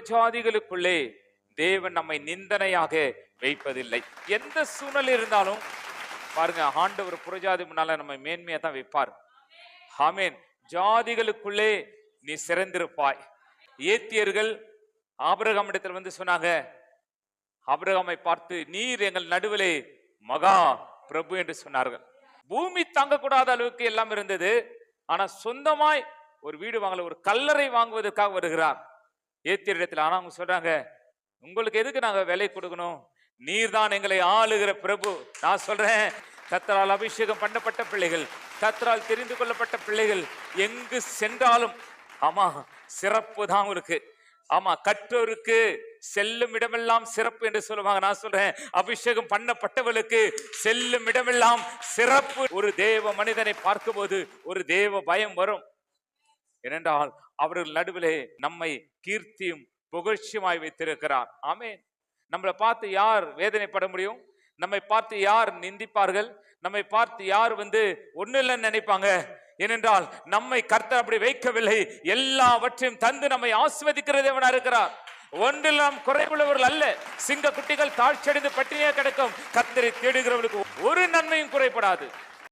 புறஜாதிகளுக்குள்ளே தேவன் நம்மை நிந்தனையாக வைப்பதில்லை. எந்த சூழ்நிலை இருந்தாலும் பாருங்க, ஆண்டவர் புறஜாதி முன்னால நம்ம மேன்மையா தான் வைப்பார். ஆமென். ஜாதிகளுக்குள்ளே நீ சிறந்திருப்பாய். ஏத்தியர்கள் ஆபிரகாமிடத்தில் வந்து சொன்னாங்க, ஆபிரகாமை பார்த்து, நீர் எங்கள் நடுவிலே மகா பிரபு என்று சொன்னார்கள். பூமி தாங்கக்கூடாத அளவுக்கு எல்லாம் இருந்தது. ஆனா சொந்தமாய் ஒரு வீடு வாங்கல, ஒரு கல்லறை வாங்குவதற்காக வருகிறார் ஏத்தியரிடத்தில். ஆனா அவங்க சொல்றாங்க, உங்களுக்கு எதுக்கு நாங்க விலை கொடுக்கணும், நீர் தான் எங்களை ஆளுகிற பிரபு. நான் சொல்றேன், கர்த்தரால் அபிஷேகம் பண்ணப்பட்ட பிள்ளைகள், கர்த்தரால் தெரிந்து கொள்ளப்பட்ட பிள்ளைகள் எங்கு சென்றாலும் ஆமா சிறப்பு தான் இருக்கு. ஆமா, கற்றோருக்கு செல்லும் இடமெல்லாம் சிறப்பு என்று சொல்லுவாங்க. நான் சொல்றேன், அபிஷேகம் பண்ணப்பட்டவர்களுக்கு செல்லும் இடமெல்லாம் சிறப்பு. ஒரு தேவ மனிதனை பார்க்கும் போது ஒரு தேவ பயம் வரும். ஏனென்றால் அவர்கள் நடுவிலே நம்மை கீர்த்தியும் புகழ்ச்சியுமாய் வைத்திருக்கிறார். ஆமென். நம்மளை பார்த்து யார் வேதனைப்பட முடியும்? நம்மை பார்த்து யார் நிந்திப்பார்கள்? நம்மை பார்த்து யார் வந்து ஒண்ணு இல்லைன்னு நினைப்பாங்க? ஏனென்றால் நம்மை கர்த்தர் அப்படி வைக்கவில்லை. எல்லாவற்றையும் தந்து நம்மை ஆசீர்வதிக்கிற தேவனா இருக்கிறார். ஒன்றில் நாம் குறைவுள்ளவர்கள் அல்ல. சிங்க குட்டிகள் தாழ்ச்சடைந்து பட்டினியா கிடக்கும், கர்த்தரை தேடுகிறவர்களுக்கு ஒரு நன்மையும் குறைபடாது.